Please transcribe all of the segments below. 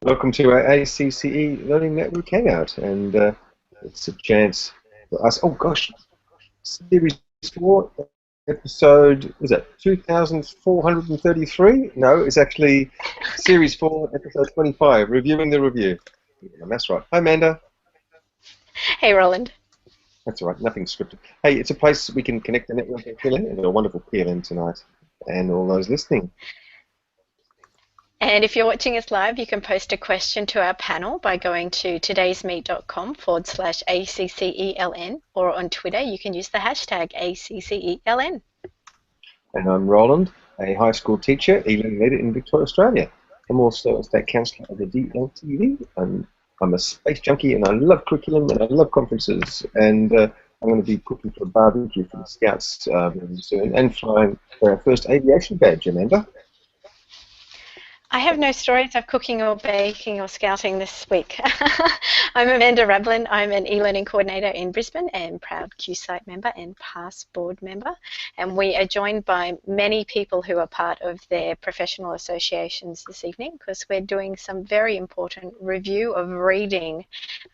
Welcome to our ACCE Learning Network Hangout, and it's a chance for us. Oh gosh, Series 4, episode, was that 2433? No, it's actually Series 4, episode 25, reviewing the review. That's right. Hi, Amanda. Hey, Roland. That's all right, nothing scripted. Hey, it's a place we can connect the network and PLN, and a wonderful PLN tonight, and all those listening. And if you're watching us live, you can post a question to our panel by going to todaysmeet.com/ACCELN, or on Twitter, you can use the hashtag ACCELN. And I'm Roland, a high school teacher, e-learning leader in Victoria, Australia. I'm also a state councillor of the DLTV, and I'm a space junkie, and I love curriculum, and I love conferences, and I'm going to be cooking for a barbecue for the Scouts very soon, and flying for our first aviation badge, Amanda. I have no stories of cooking or baking or scouting this week. I'm Amanda Rablin. I'm an e-learning coordinator in Brisbane and proud QSite member and past board member. And we are joined by many people who are part of their professional associations this evening because we're doing some very important review of reading.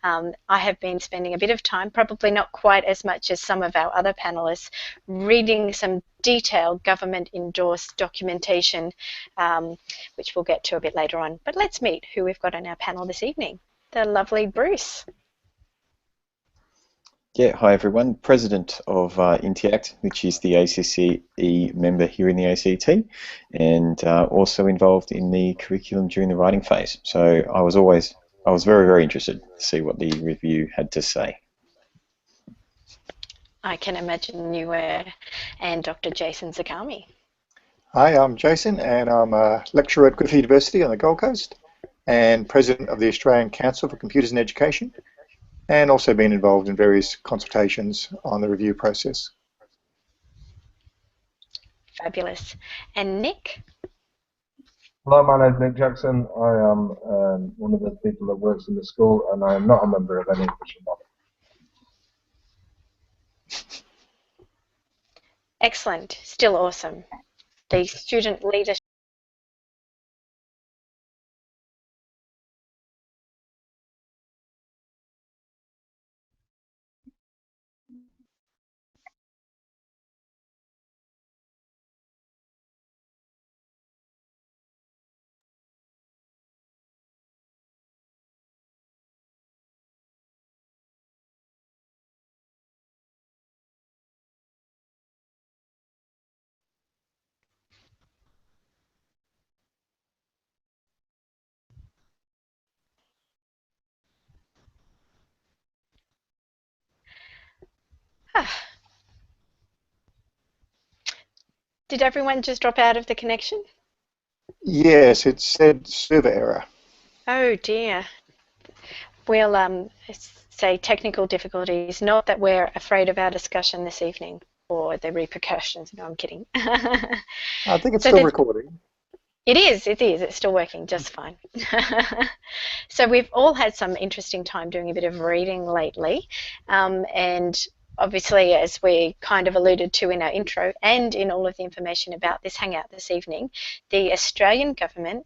I have been spending a bit of time, probably not quite as much as some of our other panelists, reading some detailed government-endorsed documentation, which we'll get to a bit later on. But let's meet who we've got on our panel this evening. The lovely Bruce. Yeah, hi everyone. President of INTIACT, which is the ACCE member here in the ACT, and also involved in the curriculum during the writing phase. So I was very, very interested to see what the review had to say. I can imagine you were, and Dr. Jason Zagami. Hi, I'm Jason, and I'm a lecturer at Griffith University on the Gold Coast, and president of the Australian Council for Computers in Education, and also been involved in various consultations on the review process. Fabulous. And Nick? Hello, my name is Nick Jackson. I am one of the people that works in the school, and I am not a member of any official body. Excellent. Still awesome. The student leadership. Did everyone just drop out of the connection? Yes, it said server error. Oh dear. We'll say technical difficulties, not that we're afraid of our discussion this evening or the repercussions. No, I'm kidding. I think it's still recording. It is, it's still working just fine. So we've all had some interesting time doing a bit of reading lately, and obviously, as we kind of alluded to in our intro and in all of the information about this Hangout this evening, the Australian government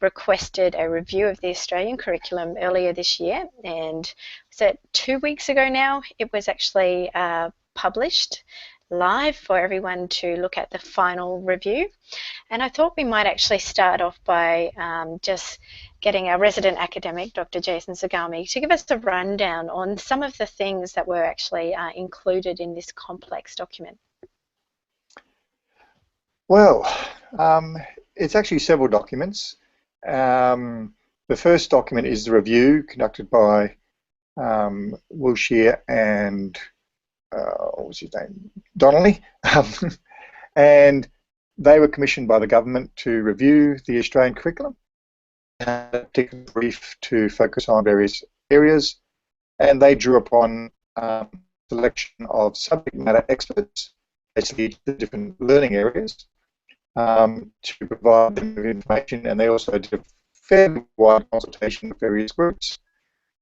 requested a review of the Australian curriculum earlier this year, and was it 2 weeks ago now? It was actually published live for everyone to look at the final review. And I thought we might actually start off by just getting our resident academic, Dr. Jason Zagami, to give us a rundown on some of the things that were actually included in this complex document. Well, it's actually several documents. The first document is the review conducted by Wilshire and what was his name? Donnelly. And they were commissioned by the government to review the Australian curriculum, take a brief to focus on various areas, and they drew upon a selection of subject matter experts, basically the different learning areas, to provide them with information, and they also did a fairly wide consultation with various groups,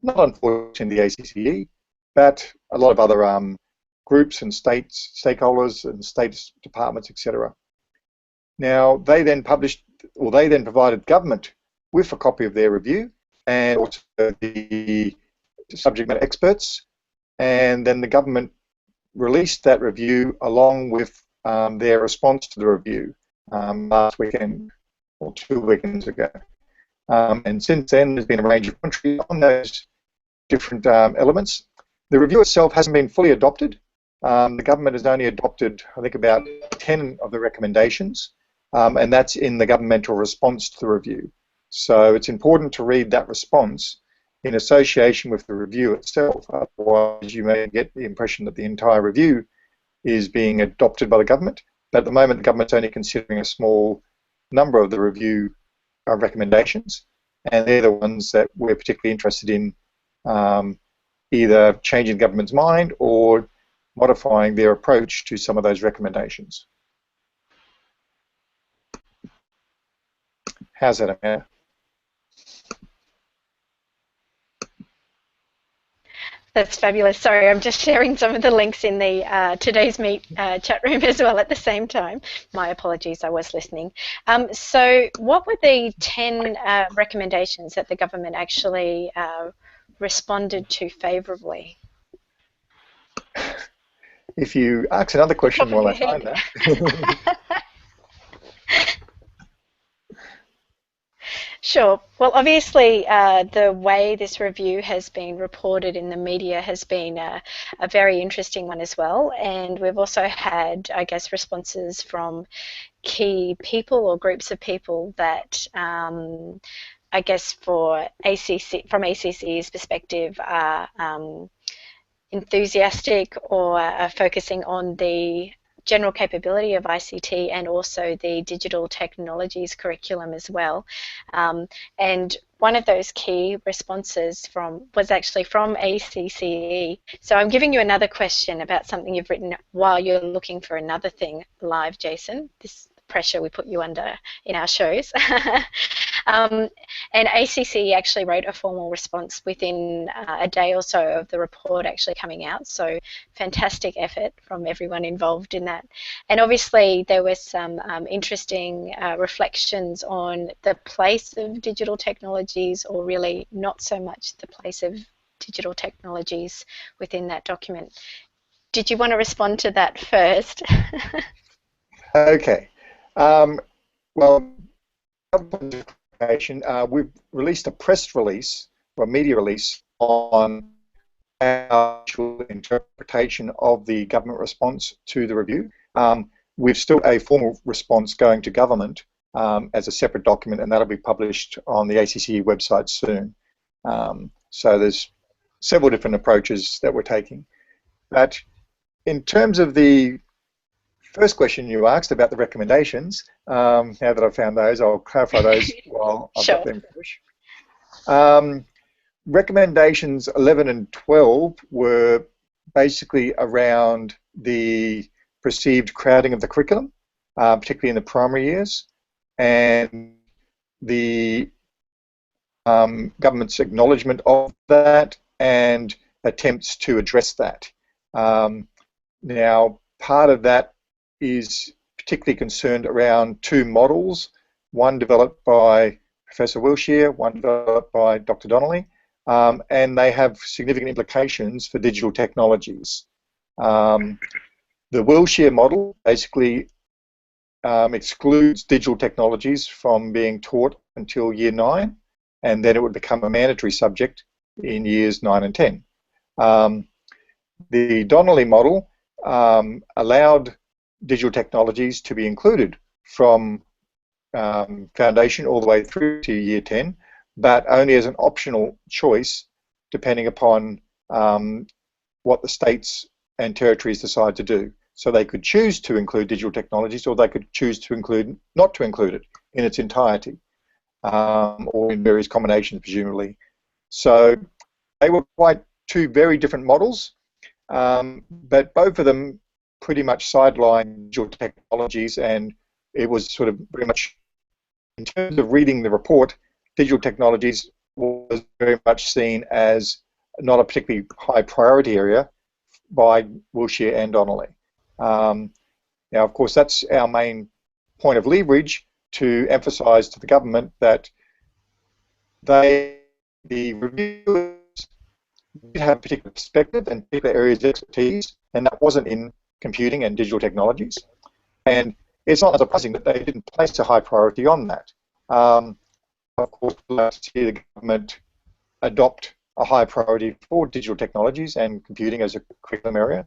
not unfortunately in the ACCE, but a lot of other groups and stakeholders and state departments, etc. Now, they then published, or they then provided government with a copy of their review and also the subject matter experts, and then the government released that review along with their response to the review last weekend or 2 weekends ago. And since then, there's been a range of commentary on those different elements. The review itself hasn't been fully adopted. The government has only adopted, I think, about 10 of the recommendations, and that's in the governmental response to the review. So it's important to read that response in association with the review itself, otherwise you may get the impression that the entire review is being adopted by the government. But at the moment, the government's only considering a small number of the review recommendations, and they're the ones that we're particularly interested in either changing the government's mind or modifying their approach to some of those recommendations. How's that, Amanda? That's fabulous. Sorry, I'm just sharing some of the links in the Today's Meet chat room as well at the same time. My apologies, I was listening. So what were the 10 recommendations that the government actually responded to favourably? If you ask another question while I find that. Sure. Well, obviously, the way this review has been reported in the media has been a very interesting one as well. And we've also had, I guess, responses from key people or groups of people that, I guess, from ACCE's perspective, are enthusiastic or are focusing on the general capability of ICT and also the digital technologies curriculum as well. And one of those key responses was actually from ACCE. So I'm giving you another question about something you've written while you're looking for another thing live, Jason. This pressure we put you under in our shows. And ACCE actually wrote a formal response within a day or so of the report actually coming out. So fantastic effort from everyone involved in that. And obviously there were some interesting reflections on the place of digital technologies, or really not so much the place of digital technologies within that document. Did you want to respond to that first? Okay. Well, we've released a press release or a media release on our actual interpretation of the government response to the review. We've still a formal response going to government as a separate document, and that'll be published on the ACCE website soon. So there's several different approaches that we're taking. But in terms of the first question you asked about the recommendations, now that I've found those, I'll clarify those while I've got them published. Recommendations 11 and 12 were basically around the perceived crowding of the curriculum, particularly in the primary years, and the government's acknowledgement of that and attempts to address that. Now, part of that is particularly concerned around two models, one developed by Professor Wilshire, one developed by Dr. Donnelly, and they have significant implications for digital technologies. The Wilshire model basically excludes digital technologies from being taught until year 9, and then it would become a mandatory subject in years 9 and 10. The Donnelly model allowed digital technologies to be included from foundation all the way through to year 10, but only as an optional choice depending upon what the states and territories decide to do. So they could choose to include digital technologies, or they could choose to include not to include it in its entirety, or in various combinations presumably. So they were quite two very different models, but both of them pretty much sidelined digital technologies, and it was sort of very much, in terms of reading the report, digital technologies was very much seen as not a particularly high priority area by Wilshire and Donnelly. Now, of course, that's our main point of leverage to emphasise to the government that the reviewers did have a particular perspective and particular areas of expertise, and that wasn't in computing and digital technologies. And it's not surprising that they didn't place a high priority on that. Of course, we'd like to see the government adopt a high priority for digital technologies and computing as a curriculum area,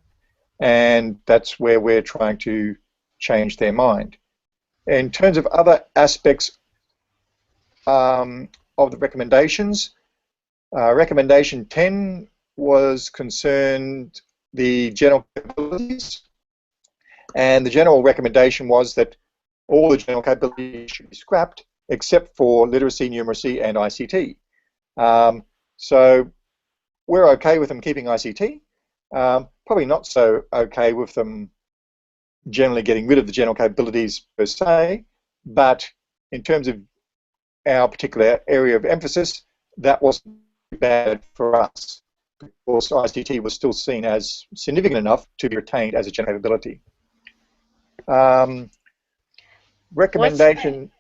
and that's where we're trying to change their mind. In terms of other aspects of the recommendations, recommendation 10 was concerned the general capabilities, and the general recommendation was that all the general capabilities should be scrapped except for literacy, numeracy, and ICT. So we're okay with them keeping ICT, probably not so okay with them generally getting rid of the general capabilities per se, but in terms of our particular area of emphasis, that wasn't bad for us, because ICT was still seen as significant enough to be retained as a general capability. Recommendation.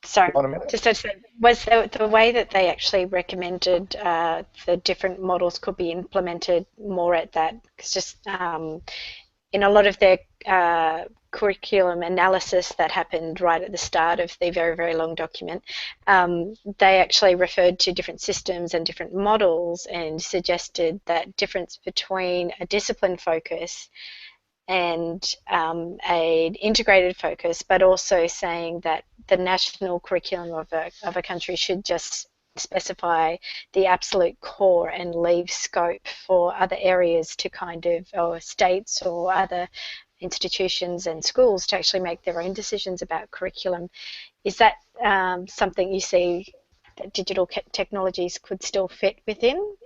Sorry, just to say, was the way that they actually recommended the different models could be implemented more at that? Because just in a lot of their curriculum analysis that happened right at the start of the very, very long document, they actually referred to different systems and different models and suggested that difference between a discipline focus and an integrated focus, but also saying that the national curriculum of a country should just specify the absolute core and leave scope for other areas to kind of, or states or other institutions and schools to actually make their own decisions about curriculum. Is that something you see that digital technologies could still fit within,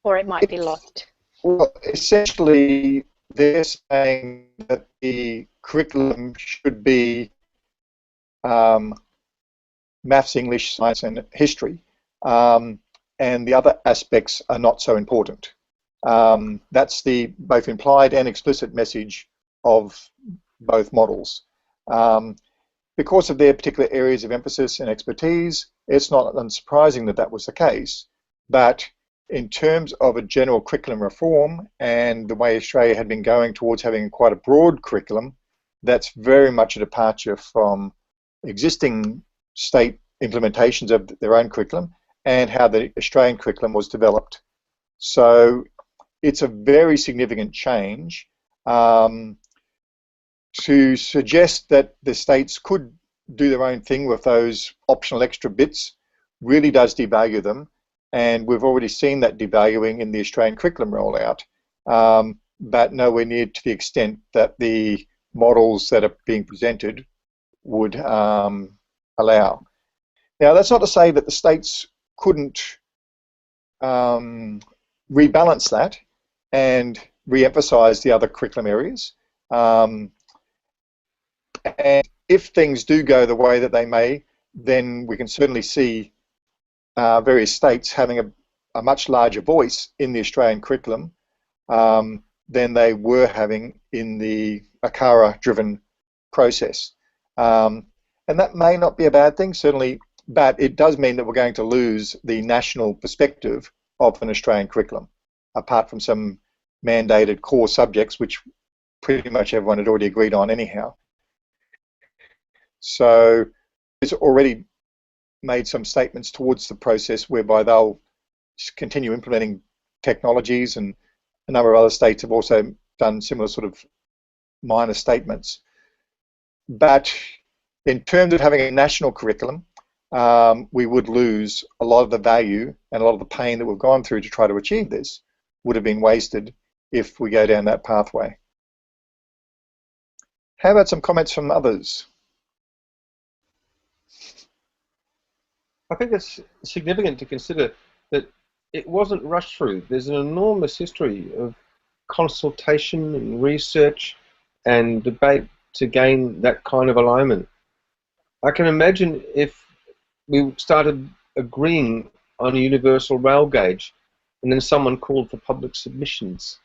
or it might be lost? Well, essentially, they're saying that the curriculum should be maths, English, science, and history, and the other aspects are not so important. That's the both implied and explicit message of both models. Because of their particular areas of emphasis and expertise, it's not unsurprising that that was the case. But in terms of a general curriculum reform and the way Australia had been going towards having quite a broad curriculum, that's very much a departure from existing state implementations of their own curriculum and how the Australian curriculum was developed. So it's a very significant change. To suggest that the states could do their own thing with those optional extra bits really does devalue them, and we've already seen that devaluing in the Australian curriculum rollout, but nowhere near to the extent that the models that are being presented would allow. Now, that's not to say that the states couldn't rebalance that and re-emphasize the other curriculum areas. And if things do go the way that they may, then we can certainly see various states having a much larger voice in the Australian curriculum than they were having in the ACCELN-driven process. And that may not be a bad thing, certainly, but it does mean that we're going to lose the national perspective of an Australian curriculum, apart from some mandated core subjects, which pretty much everyone had already agreed on anyhow. So it's already made some statements towards the process whereby they'll continue implementing technologies, and a number of other states have also done similar sort of minor statements. But in terms of having a national curriculum, we would lose a lot of the value and a lot of the pain that we've gone through to try to achieve this would have been wasted if we go down that pathway. How about some comments from others? I think it's significant to consider that it wasn't rushed through. There's an enormous history of consultation and research and debate to gain that kind of alignment. I can imagine if we started agreeing on a universal rail gauge and then someone called for public submissions,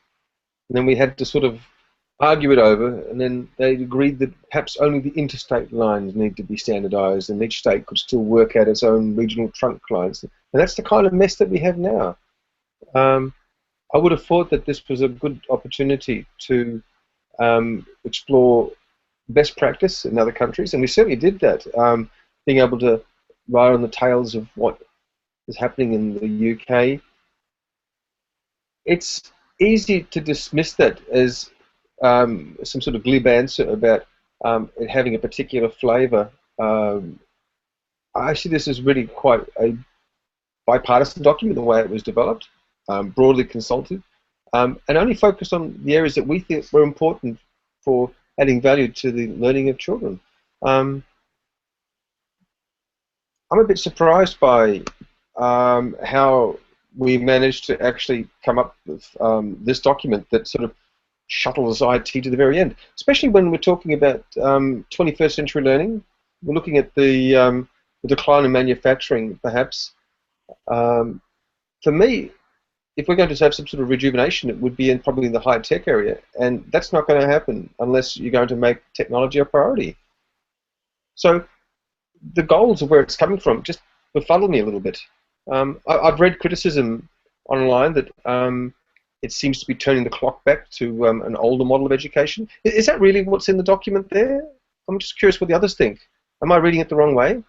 and then we had to sort of argue it over, and then they agreed that perhaps only the interstate lines need to be standardised, and each state could still work out its own regional trunk lines. And that's the kind of mess that we have now. I would have thought that this was a good opportunity to explore best practice in other countries, and we certainly did that. Being able to ride on the tails of what is happening in the UK, it's easy to dismiss that as some sort of glib answer about it having a particular flavour. I see this as really quite a bipartisan document, the way it was developed, broadly consulted, and only focused on the areas that we think were important for adding value to the learning of children. I'm a bit surprised by how we managed to actually come up with this document that sort of shuttles IT to the very end, especially when we're talking about 21st century learning. We're looking at the decline in manufacturing, perhaps. For me, if we're going to have some sort of rejuvenation, it would be probably in the high-tech area, and that's not going to happen unless you're going to make technology a priority. So the goals of where it's coming from just befuddle me a little bit. I've read criticism online that it seems to be turning the clock back to an older model of education. Is that really what's in the document there? I'm just curious what the others think. Am I reading it the wrong way?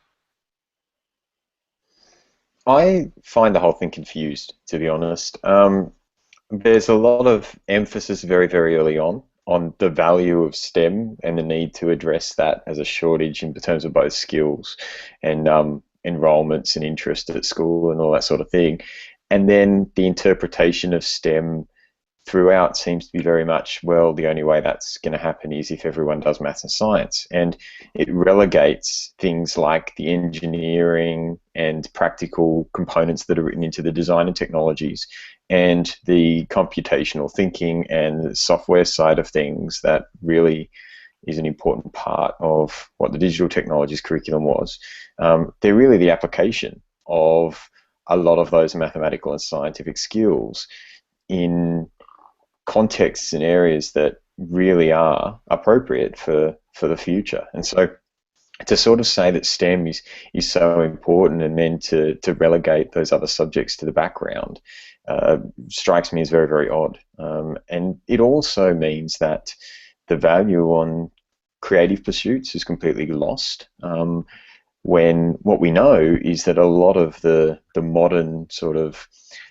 I find the whole thing confused, to be honest. There's a lot of emphasis very, very early on the value of STEM and the need to address that as a shortage in terms of both skills and enrollments and interest at school and all that sort of thing. And then the interpretation of STEM throughout seems to be very much, well, the only way that's going to happen is if everyone does maths and science. And it relegates things like the engineering and practical components that are written into the design and technologies and the computational thinking and the software side of things that really is an important part of what the digital technologies curriculum was. They're really the application of a lot of those mathematical and scientific skills in contexts and areas that really are appropriate for the future. And so to sort of say that STEM is so important and then to relegate those other subjects to the background strikes me as very, very odd. And it also means that the value on creative pursuits is completely lost. When what we know is that a lot of the modern sort of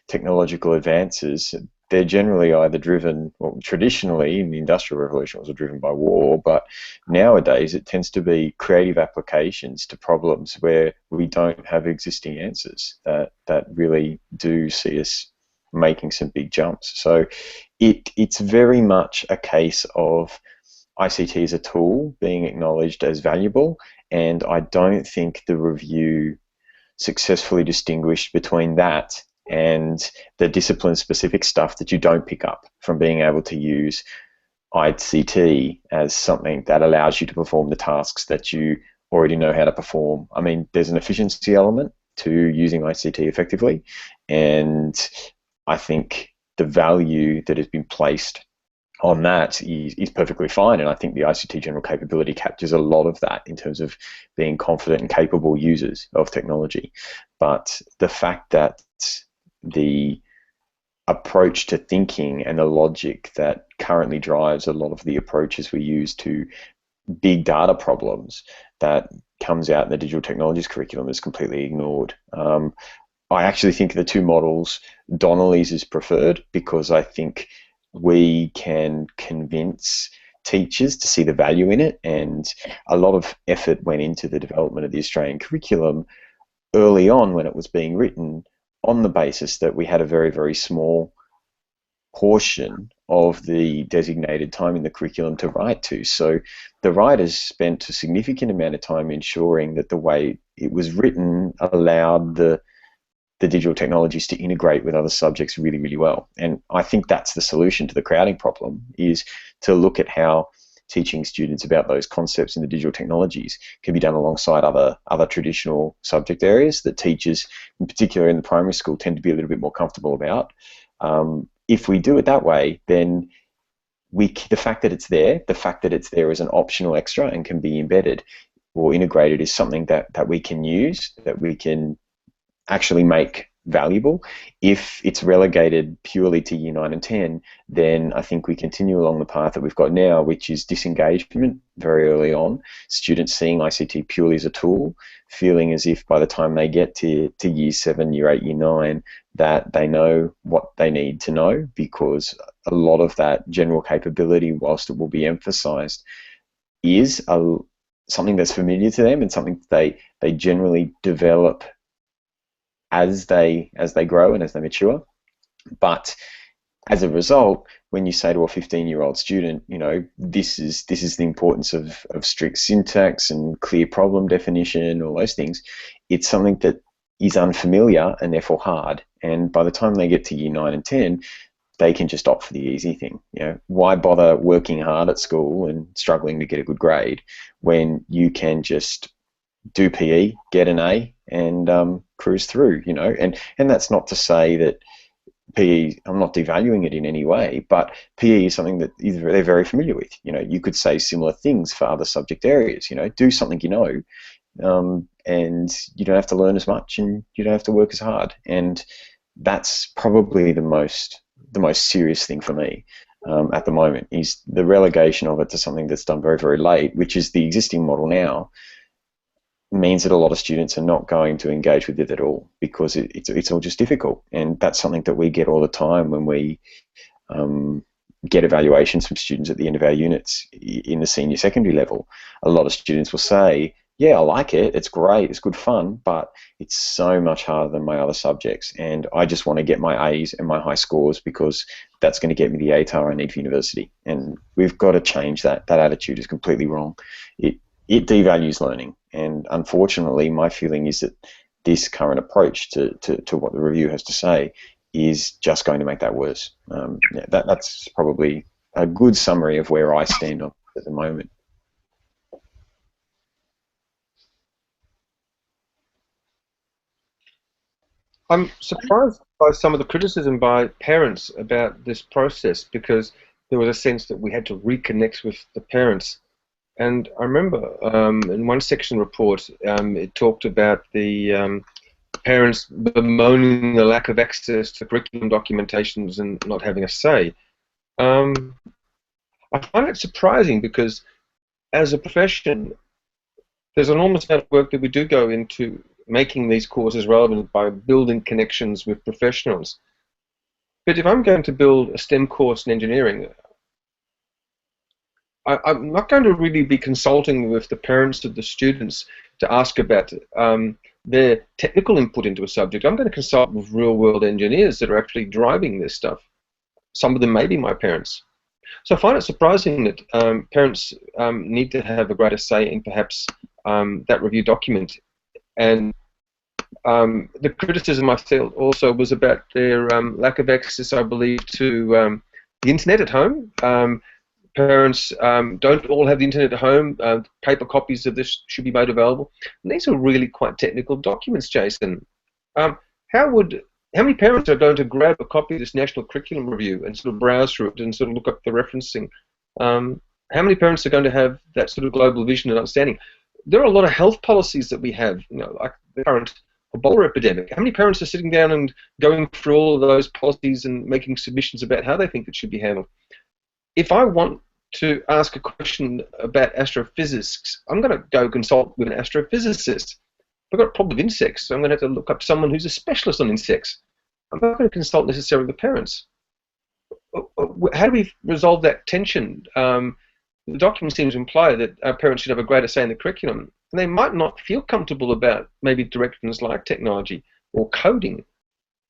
technological advances, they're generally either driven, well, traditionally in the Industrial Revolution was driven by war, but nowadays it tends to be creative applications to problems where we don't have existing answers that really do see us making some big jumps. So it's very much a case of ICT as a tool being acknowledged as valuable, and I don't think the review successfully distinguished between that and the discipline-specific stuff that you don't pick up from being able to use ICT as something that allows you to perform the tasks that you already know how to perform. I mean, there's an efficiency element to using ICT effectively, and I think the value that has been placed on that is perfectly fine, and I think the ICT general capability captures a lot of that in terms of being confident and capable users of technology. But the fact that the approach to thinking and the logic that currently drives a lot of the approaches we use to big data problems that comes out in the digital technologies curriculum is completely ignored. I actually think the two models, Donnelly's is preferred because I think we can convince teachers to see the value in it, and a lot of effort went into the development of the Australian curriculum early on when it was being written on the basis that we had a very, very small portion of the designated time in the curriculum to write to. So the writers spent a significant amount of time ensuring that the way it was written allowed the digital technologies to integrate with other subjects really, really well. And I think that's the solution to the crowding problem, is to look at how teaching students about those concepts in the digital technologies can be done alongside other traditional subject areas that teachers, in particular in the primary school, tend to be a little bit more comfortable about. If we do it that way, then the fact that it's there, as an optional extra and can be embedded or integrated is something that we can use, that we can actually make valuable. If it's relegated purely to year 9 and 10, then I think we continue along the path that we've got now, which is disengagement very early on, students seeing ICT purely as a tool, feeling as if by the time they get to year 7, year 8, year 9, that they know what they need to know, because a lot of that general capability, whilst it will be emphasised, is something that's familiar to them and something they generally develop as they grow and as they mature. But as a result, when you say to a 15-year-old student, you know, this is the importance of strict syntax and clear problem definition, all those things, it's something that is unfamiliar and therefore hard. And by the time they get to year 9 and 10, they can just opt for the easy thing. You know, why bother working hard at school and struggling to get a good grade when you can just do PE, get an A, and cruise through, you know? And that's not to say that PE, I'm not devaluing it in any way, but PE is something that they're very familiar with. You know, you could say similar things for other subject areas. You know, do something you know, and you don't have to learn as much, and you don't have to work as hard. And that's probably the most serious thing for me at the moment, is the relegation of it to something that's done very, very late, which is the existing model now, means that a lot of students are not going to engage with it at all, because it's all just difficult. And that's something that we get all the time when we get evaluations from students at the end of our units in the senior secondary level. A lot of students will say, yeah, I like it, it's great, it's good fun, but it's so much harder than my other subjects, and I just want to get my A's and my high scores because that's going to get me the ATAR I need for university. And we've got to change that. That attitude is completely wrong. It devalues learning, and unfortunately my feeling is that this current approach to what the review has to say is just going to make that worse. Yeah, that's probably a good summary of where I stand on at the moment. I'm surprised by some of the criticism by parents about this process, because there was a sense that we had to reconnect with the parents. And I remember in one section report, it talked about the parents bemoaning the lack of access to curriculum documentations and not having a say. I find it surprising, because as a profession, there's an enormous amount of work that we do go into making these courses relevant by building connections with professionals. But if I'm going to build a STEM course in engineering, I'm not going to really be consulting with the parents of the students to ask about their technical input into a subject. I'm going to consult with real-world engineers that are actually driving this stuff. Some of them may be my parents. So I find it surprising that parents need to have a greater say in perhaps that review document. And the criticism I felt also was about their lack of access, I believe, to the internet at home. Parents don't all have the internet at home. Paper copies of this should be made available. And these are really quite technical documents, Jason. How many parents are going to grab a copy of this National Curriculum Review and sort of browse through it and sort of look up the referencing? How many parents are going to have that sort of global vision and understanding? There are a lot of health policies that we have, you know, like the current Ebola epidemic. How many parents are sitting down and going through all of those policies and making submissions about how they think it should be handled? If I want to ask a question about astrophysics, I'm going to go consult with an astrophysicist. If I've got a problem with insects, so I'm going to have to look up someone who's a specialist on insects. I'm not going to consult necessarily the parents. How do we resolve that tension? The document seems to imply that our parents should have a greater say in the curriculum, and they might not feel comfortable about maybe directions like technology or coding.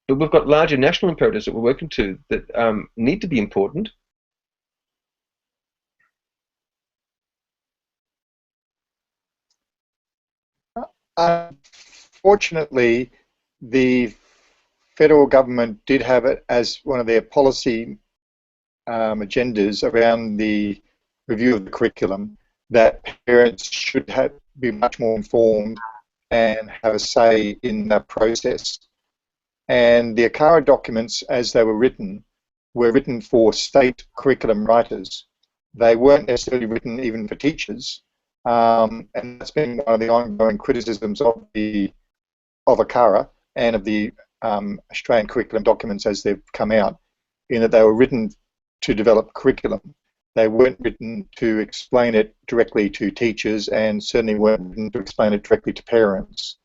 But we've got larger national imperatives that we're working to that need to be important. Unfortunately, the federal government did have it as one of their policy agendas around the review of the curriculum, that parents should be much more informed and have a say in that process. And the ACCELN documents, as they were written, were written for state curriculum writers. They weren't necessarily written even for teachers, and that's been one of the ongoing criticisms of ACCELN and of the Australian curriculum documents as they've come out, in that they were written to develop curriculum. They weren't written to explain it directly to teachers, and certainly weren't written to explain it directly to parents.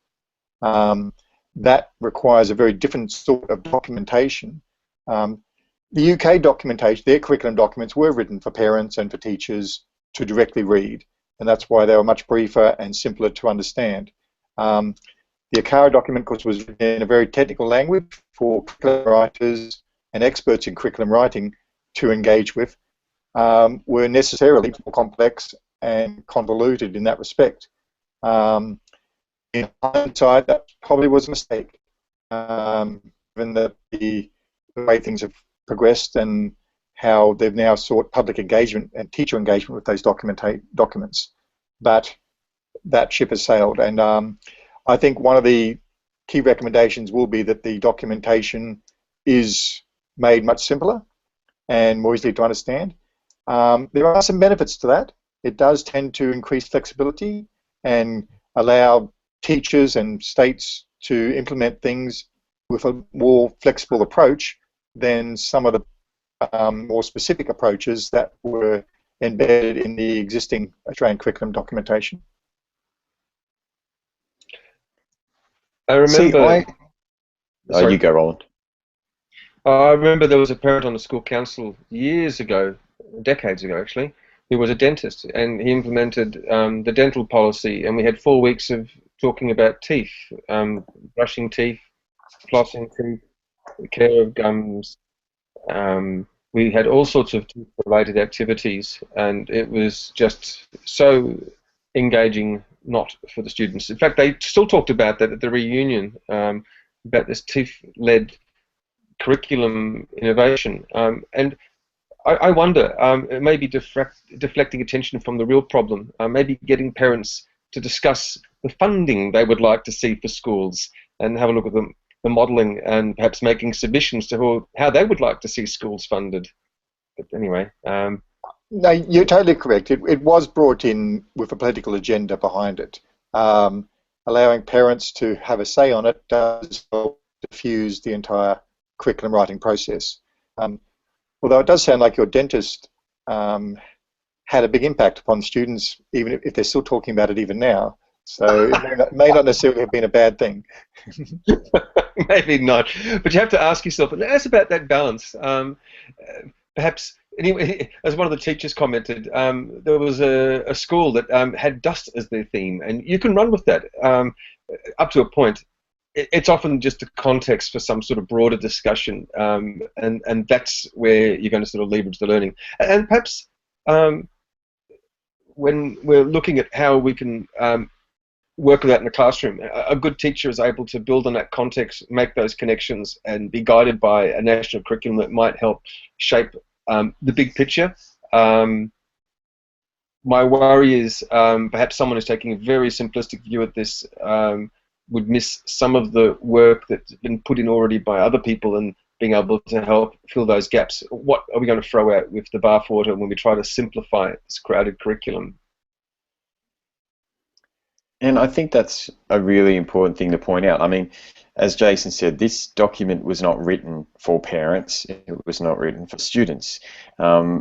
That requires a very different sort of documentation. The UK documentation, their curriculum documents, were written for parents and for teachers to directly read, and that's why they were much briefer and simpler to understand. The ACCELN document, of course, was written in a very technical language for curriculum writers and experts in curriculum writing to engage with, were necessarily more complex and convoluted in that respect. In hindsight, that probably was a mistake, given that the way things have progressed and how they've now sought public engagement and teacher engagement with those documents. But that ship has sailed, and I think one of the key recommendations will be that the documentation is made much simpler and more easily to understand. There are some benefits to that. It does tend to increase flexibility and allow teachers and states to implement things with a more flexible approach than some of the more specific approaches that were embedded in the existing Australian curriculum documentation. I remember. Oh, you go, Roland. I remember there was a parent on the school council years ago, decades ago actually, who was a dentist, and he implemented the dental policy, and we had 4 weeks of talking about teeth, brushing teeth, flossing teeth, care of gums. We had all sorts of teeth-related activities, and it was just so engaging, not for the students. In fact, they still talked about that at the reunion, about this teeth-led curriculum innovation. And I wonder, it may be deflecting attention from the real problem, maybe getting parents to discuss the funding they would like to see for schools and have a look at the modelling, and perhaps making submissions to how they would like to see schools funded. But anyway. No, you're totally correct. It was brought in with a political agenda behind it. Allowing parents to have a say on it does help diffuse the entire curriculum writing process. Although it does sound like your dentist had a big impact upon students, even if they're still talking about it even now. So it may not necessarily have been a bad thing. Maybe not. But you have to ask yourself, and that's about that balance. Perhaps, anyway, as one of the teachers commented, there was a school that had dust as their theme, and you can run with that up to a point. It's often just a context for some sort of broader discussion, and that's where you're going to sort of leverage the learning. And perhaps when we're looking at how we can work with that in the classroom, a good teacher is able to build on that context, make those connections, and be guided by a national curriculum that might help shape the big picture. My worry is perhaps someone who's taking a very simplistic view at this would miss some of the work that's been put in already by other people, and being able to help fill those gaps. What are we going to throw out with the bathwater when we try to simplify this crowded curriculum? And I think that's a really important thing to point out. I mean, as Jason said, this document was not written for parents. It was not written for students. I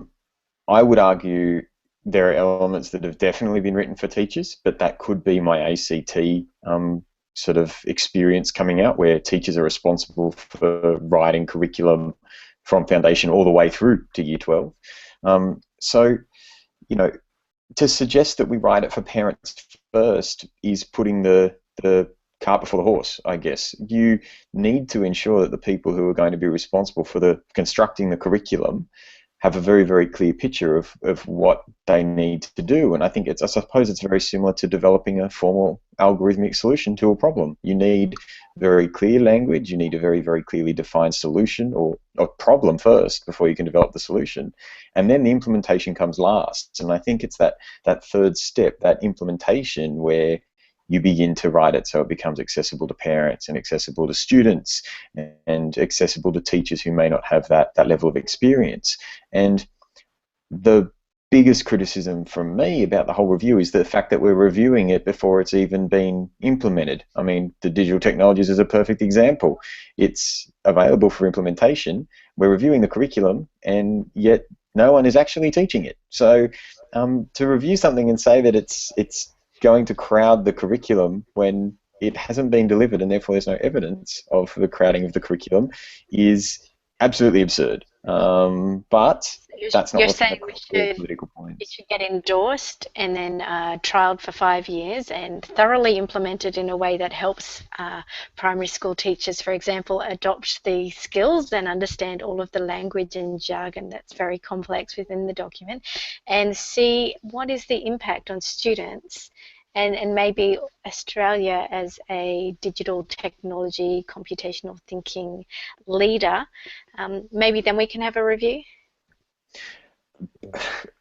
would argue there are elements that have definitely been written for teachers, but that could be my ACT sort of experience coming out, where teachers are responsible for writing curriculum from foundation all the way through to year 12. So, you know, to suggest that we write it for parents first is putting the cart before the horse, I guess. You need to ensure that the people who are going to be responsible for constructing the curriculum have a very, very clear picture of what they need to do. And I think I suppose it's very similar to developing a formal algorithmic solution to a problem. You need very clear language, you need a very, very clearly defined solution or problem first before you can develop the solution. And then the implementation comes last. And I think it's that third step, that implementation, where you begin to write it so it becomes accessible to parents and accessible to students and accessible to teachers who may not have that level of experience. And the biggest criticism from me about the whole review is the fact that we're reviewing it before it's even been implemented. I mean, the digital technologies is a perfect example. It's available for implementation. We're reviewing the curriculum, and yet no one is actually teaching it. So to review something and say that it's going to crowd the curriculum when it hasn't been delivered and therefore there's no evidence of the crowding of the curriculum is absolutely absurd. But that's not You're what's saying the political it points. should get endorsed and then trialled for 5 years and thoroughly implemented in a way that helps primary school teachers, for example, adopt the skills and understand all of the language and jargon that's very complex within the document, and see what is the impact on students. And maybe Australia, as a digital technology, computational thinking leader, maybe then we can have a review.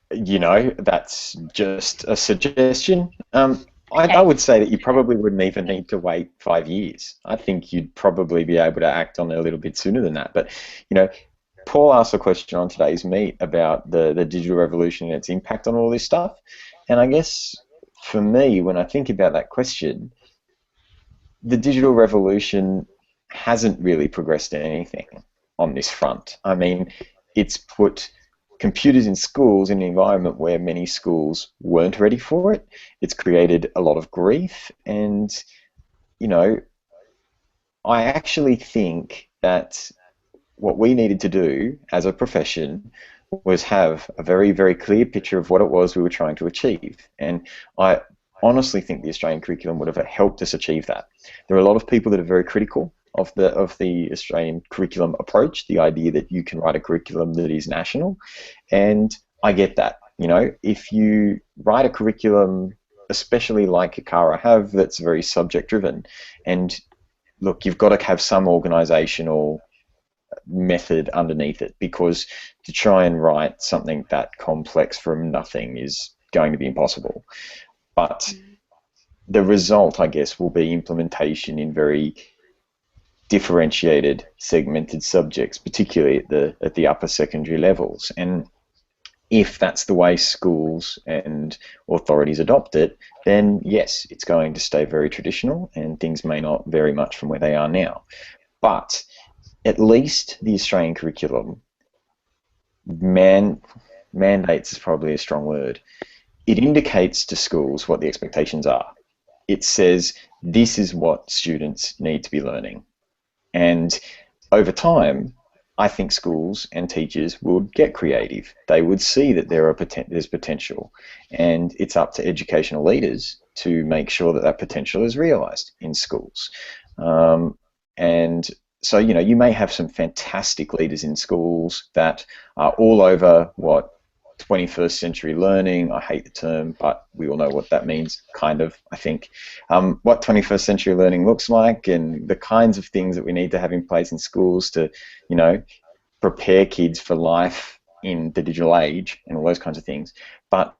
You know, that's just a suggestion. Okay. I would say that you probably wouldn't even need to wait 5 years. I think you'd probably be able to act on it a little bit sooner than that. But, you know, Paul asked a question on today's meet about the digital revolution and its impact on all this stuff. And I guess for me, when I think about that question, the digital revolution hasn't really progressed anything on this front. I mean, it's put computers in schools in an environment where many schools weren't ready for it. It's created a lot of grief, and, you know, I actually think that what we needed to do as a profession was have a very, very clear picture of what it was we were trying to achieve. And I honestly think the Australian curriculum would have helped us achieve that. There are a lot of people that are very critical of the Australian curriculum approach, the idea that you can write a curriculum that is national, and I get that. You know, if you write a curriculum, especially like ACCELN have, that's very subject driven, and look, you've got to have some organisational method underneath it, because to try and write something that complex from nothing is going to be impossible. But the result, I guess, will be implementation in very differentiated, segmented subjects, particularly at the upper secondary levels. And if that's the way schools and authorities adopt it, then yes, it's going to stay very traditional, and things may not vary much from where they are now. But at least the Australian curriculum, mandates is probably a strong word. It indicates to schools what the expectations are. It says this is what students need to be learning. And over time, I think schools and teachers would get creative. They would see that there's potential, and it's up to educational leaders to make sure that that potential is realised in schools. And so, you know, you may have some fantastic leaders in schools that are all over what 21st century learning, I hate the term, but we all know what that means, kind of, I think, what 21st century learning looks like, and the kinds of things that we need to have in place in schools to, you know, prepare kids for life in the digital age and all those kinds of things. But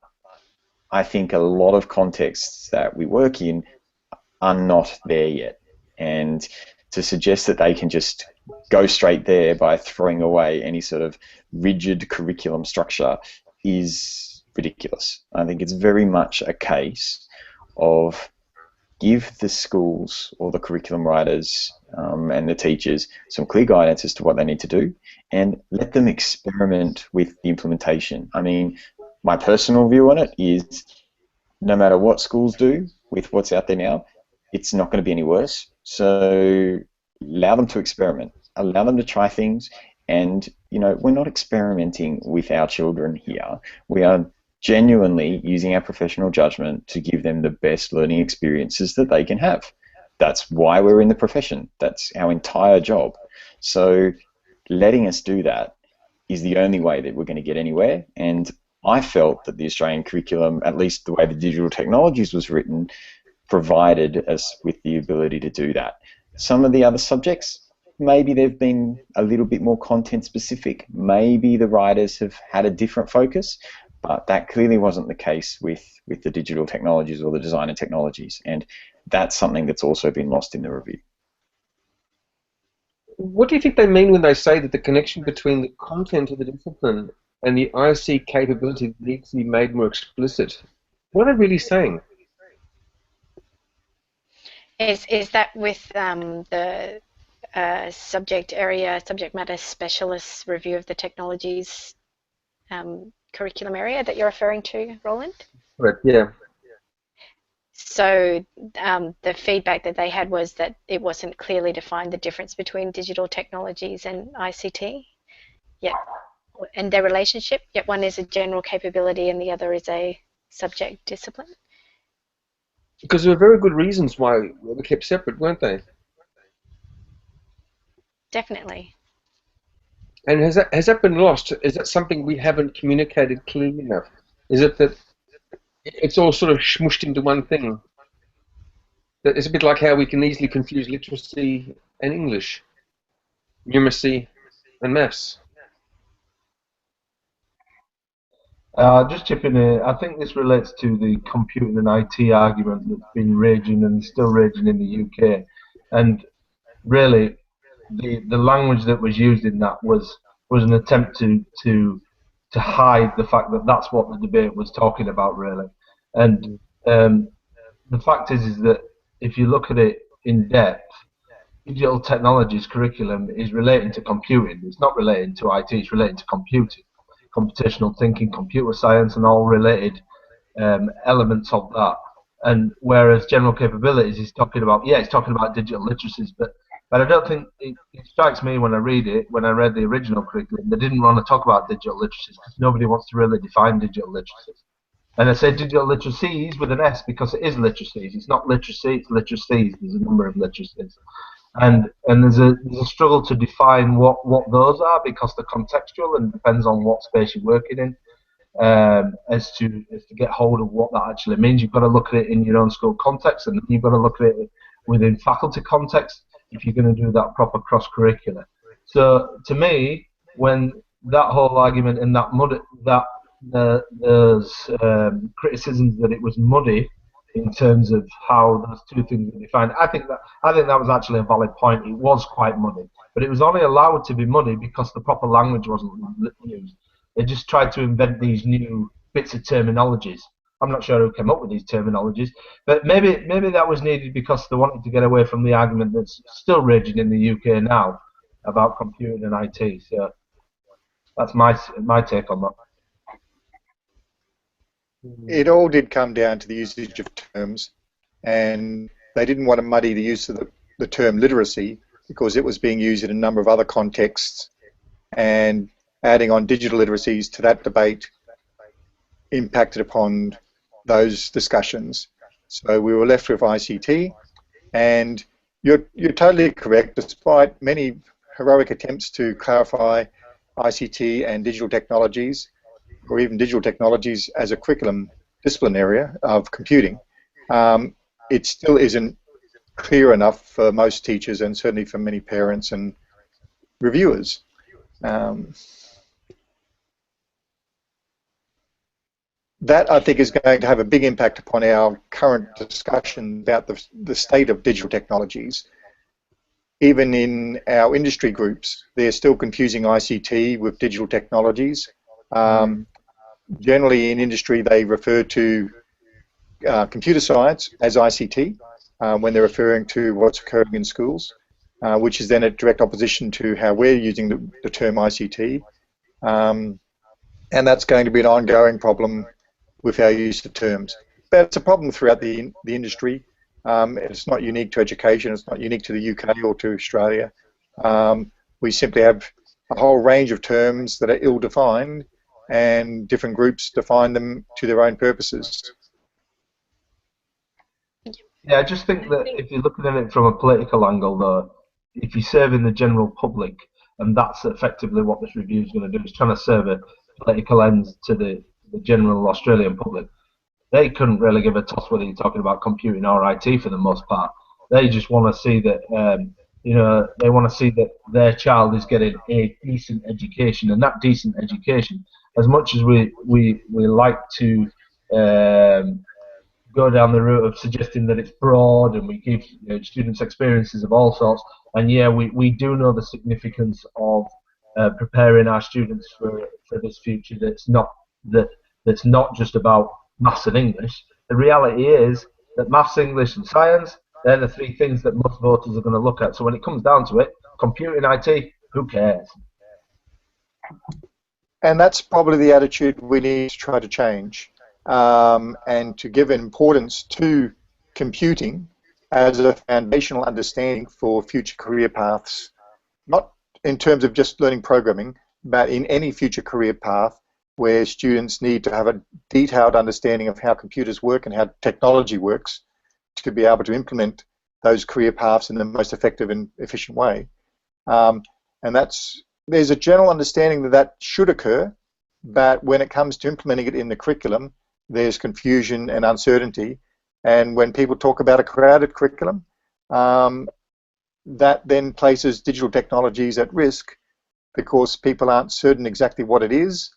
I think a lot of contexts that we work in are not there yet. And to suggest that they can just go straight there by throwing away any sort of rigid curriculum structure is ridiculous. I think it's very much a case of give the schools or the curriculum writers and the teachers some clear guidance as to what they need to do, and let them experiment with the implementation. I mean, my personal view on it is no matter what schools do with what's out there now, it's not going to be any worse. So allow them to experiment, allow them to try things. And, you know, we're not experimenting with our children here. We are genuinely using our professional judgment to give them the best learning experiences that they can have. That's why we're in the profession. That's our entire job. So letting us do that is the only way that we're going to get anywhere. And I felt that the Australian curriculum, at least the way the digital technologies was written, provided us with the ability to do that. Some of the other subjects, maybe they've been a little bit more content specific. Maybe the writers have had a different focus, but that clearly wasn't the case with the digital technologies or the designer technologies. And that's something that's also been lost in the review. What do you think they mean when they say that the connection between the content of the discipline and the IC capability needs to be made more explicit? What are they really saying? Is that with the subject matter specialist review of the technologies curriculum area that you're referring to, Roland? Correct, yeah. So the feedback that they had was that it wasn't clearly defined the difference between digital technologies and ICT, yet, and their relationship, yet one is a general capability and the other is a subject discipline. Because there were very good reasons why they were kept separate, weren't they? Definitely. And has that been lost? Is that something we haven't communicated clearly enough? Is it that it's all sort of smushed into one thing? That it's a bit like how we can easily confuse literacy and English, numeracy and maths. Just chipping in, I think this relates to the computing and IT argument that's been raging and still raging in the UK. And really, the language that was used in that was an attempt to hide the fact that that's what the debate was talking about, really. And the fact is that if you look at it in depth, digital technologies curriculum is relating to computing. It's not relating to IT. It's relating to computing, computational thinking, computer science, and all related elements of that. And whereas general capabilities is talking about, yeah, it's talking about digital literacies, but I don't think it strikes me when I read it, when I read the original curriculum, they didn't want to talk about digital literacies because nobody wants to really define digital literacies. And I say digital literacies with an S because it is literacies. It's not literacy, it's literacies. There's a number of literacies. And there's a struggle to define what those are because they're contextual and depends on what space you're working in. As to get hold of what that actually means, you've got to look at it in your own school context, and you've got to look at it within faculty context if you're going to do that proper cross-curricular. So to me, when that whole argument and there's criticisms that it was muddy in terms of how those two things were defined, I think that was actually a valid point. It was quite muddy, but it was only allowed to be muddy because the proper language wasn't used. They just tried to invent these new bits of terminologies. I'm not sure who came up with these terminologies, but maybe that was needed because they wanted to get away from the argument that's still raging in the UK now about computing and IT. So that's my take on that. It all did come down to the usage of terms, and they didn't want to muddy the use of the term literacy because it was being used in a number of other contexts, and adding on digital literacies to that debate impacted upon those discussions. So we were left with ICT, and you're totally correct. Despite many heroic attempts to clarify ICT and digital technologies, or even digital technologies as a curriculum discipline area of computing, it still isn't clear enough for most teachers and certainly for many parents and reviewers. That, I think, is going to have a big impact upon our current discussion about the state of digital technologies. Even in our industry groups, they're still confusing ICT with digital technologies. Generally, in industry, they refer to computer science as ICT when they're referring to what's occurring in schools, which is then a direct opposition to how we're using the term ICT. And that's going to be an ongoing problem with our use of terms. But it's a problem throughout the industry. It's not unique to education. It's not unique to the UK or to Australia. We simply have a whole range of terms that are ill-defined, and different groups define them to their own purposes. Yeah, I just think that if you're looking at it from a political angle, though, if you're serving the general public, and that's effectively what this review is going to do, is trying to serve a political ends to the general Australian public, they couldn't really give a toss whether you're talking about computing or IT for the most part. They just want to see that, they want to see that their child is getting a decent education, and that decent education, as much as we like to go down the route of suggesting that it's broad and we give students experiences of all sorts. And yeah, we do know the significance of preparing our students for this future that's not just about maths and English. The reality is that maths, English and science, they're the three things that most voters are going to look at. So when it comes down to it, computing, IT, who cares? And that's probably the attitude we need to try to change, and to give importance to computing as a foundational understanding for future career paths, not in terms of just learning programming, but in any future career path where students need to have a detailed understanding of how computers work and how technology works to be able to implement those career paths in the most effective and efficient way. And there's a general understanding that that should occur, but when it comes to implementing it in the curriculum, there's confusion and uncertainty. And when people talk about a crowded curriculum, that then places digital technologies at risk because people aren't certain exactly what it is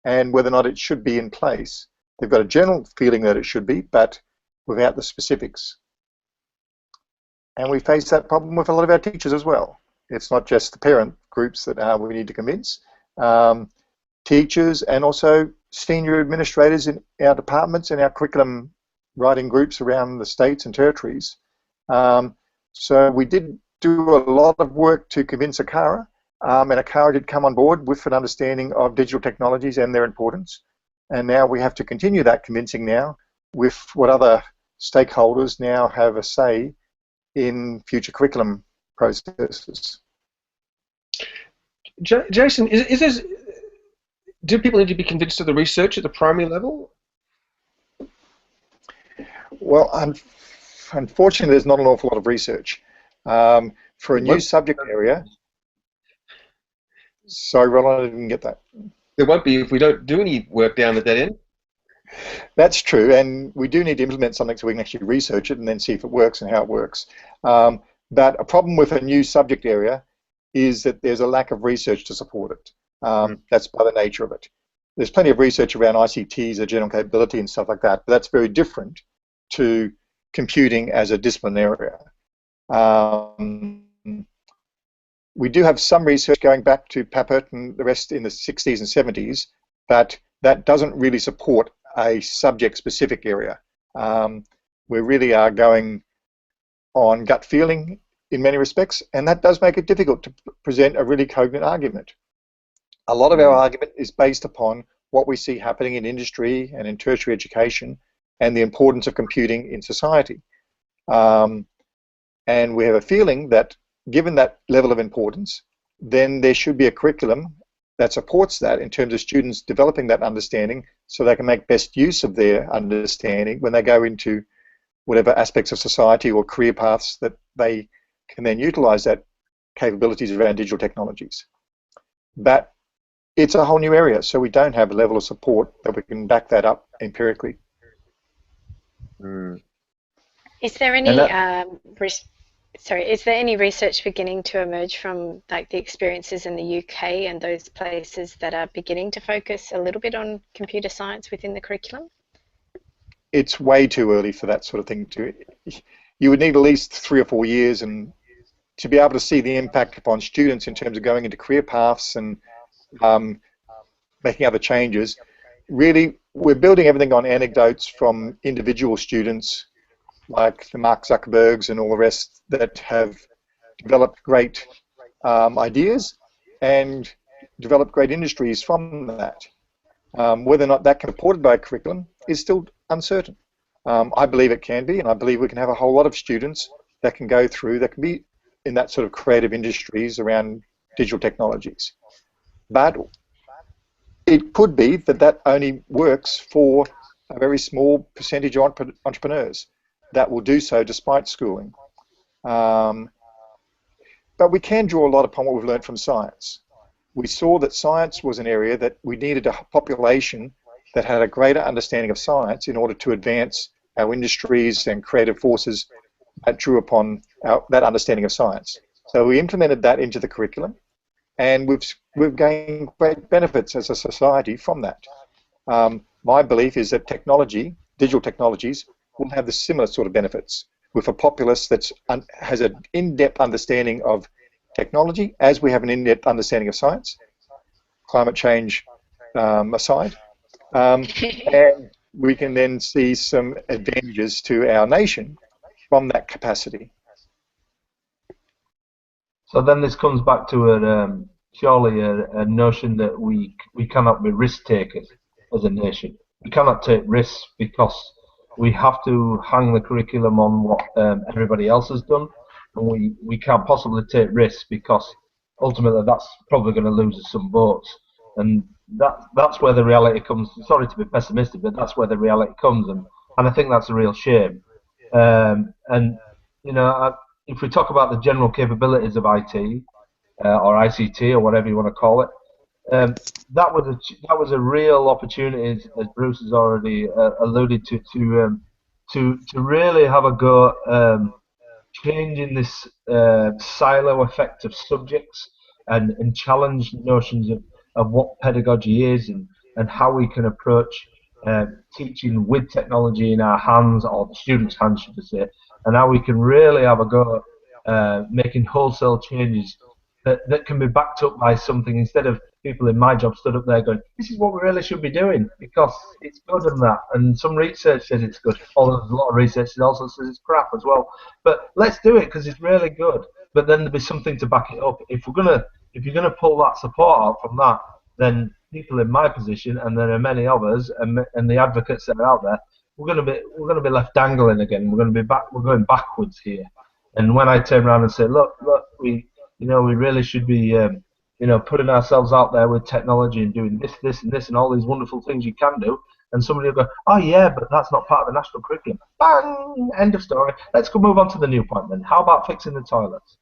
and whether or not it should be in place. They've got a general feeling that it should be, but without the specifics. And we face that problem with a lot of our teachers as well. It's not just the parent groups that we need to convince. Teachers and also senior administrators in our departments and our curriculum writing groups around the states and territories. So we did do a lot of work to convince ACCELN, and ACCELN did come on board with an understanding of digital technologies and their importance. And now we have to continue that convincing now with what other stakeholders now have a say in future curriculum processes. Jason, do people need to be convinced of the research at the primary level? Well, unfortunately, there's not an awful lot of research. For a new subject area, sorry, Roland, I didn't get that. There won't be if we don't do any work down the dead end. That's true, and we do need to implement something so we can actually research it and then see if it works and how it works. But a problem with a new subject area is that there's a lack of research to support it. That's by the nature of it. There's plenty of research around ICTs, a general capability and stuff like that, but that's very different to computing as a discipline area. We do have some research going back to Papert and the rest in the 60s and 70s, but that doesn't really support a subject-specific area. We really are going on gut feeling in many respects, and that does make it difficult to present a really cogent argument. A lot of our argument is based upon what we see happening in industry and in tertiary education and the importance of computing in society. And we have a feeling that given that level of importance, then there should be a curriculum that supports that in terms of students developing that understanding so they can make best use of their understanding when they go into whatever aspects of society or career paths that they can then utilize that capabilities around digital technologies. But it's a whole new area, so we don't have a level of support that we can back that up empirically. Is there any is there any research beginning to emerge from like the experiences in the UK and those places that are beginning to focus a little bit on computer science within the curriculum? It's way too early for that sort of thing. You would need at least 3 or 4 years and to be able to see the impact upon students in terms of going into career paths and making other changes. Really, we're building everything on anecdotes from individual students like the Mark Zuckerbergs and all the rest that have developed great ideas and developed great industries from that. Whether or not that can be supported by a curriculum is still uncertain. I believe it can be, and I believe we can have a whole lot of students that can go through, that can be in that sort of creative industries around digital technologies. But it could be that that only works for a very small percentage of entrepreneurs that will do so despite schooling. But we can draw a lot upon what we've learned from science. We saw that science was an area that we needed a population that had a greater understanding of science in order to advance our industries and creative forces that drew upon that understanding of science. So we implemented that into the curriculum, and we've gained great benefits as a society from that. My belief is that technology, digital technologies, will have the similar sort of benefits with a populace that has an in-depth understanding of technology, as we have an in-depth understanding of science, climate change aside, and we can then see some advantages to our nation from that capacity. So then this comes back to surely a notion that we cannot be risk takers as a nation. We cannot take risks because we have to hang the curriculum on what everybody else has done, and we can't possibly take risks because ultimately that's probably going to lose us some votes. And that's where the reality comes. Sorry to be pessimistic, but that's where the reality comes, and I think that's a real shame. And you know, if we talk about the general capabilities of IT or ICT or whatever you want to call it, that was a real opportunity, as Bruce has already alluded to really have a go changing this silo effect of subjects and challenge notions of what pedagogy is and how we can approach teaching with technology in our hands, or the students' hands, should I say, and how we can really have a go making wholesale changes that can be backed up by something, instead of people in my job stood up there going, this is what we really should be doing because it's good and that, and some research says it's good, although there's a lot of research that also says it's crap as well, but let's do it because it's really good. But then there'll be something to back it up. If you're gonna pull that support out from that, then people in my position, and there are many others, and the advocates that are out there, we're gonna be left dangling again. We're going backwards here. And when I turn around and say, look, we really should be putting ourselves out there with technology and doing this and this and all these wonderful things you can do, and somebody will go, oh yeah, but that's not part of the national curriculum. Bang! End of story. Let's go move on to the new point then. How about fixing the toilets?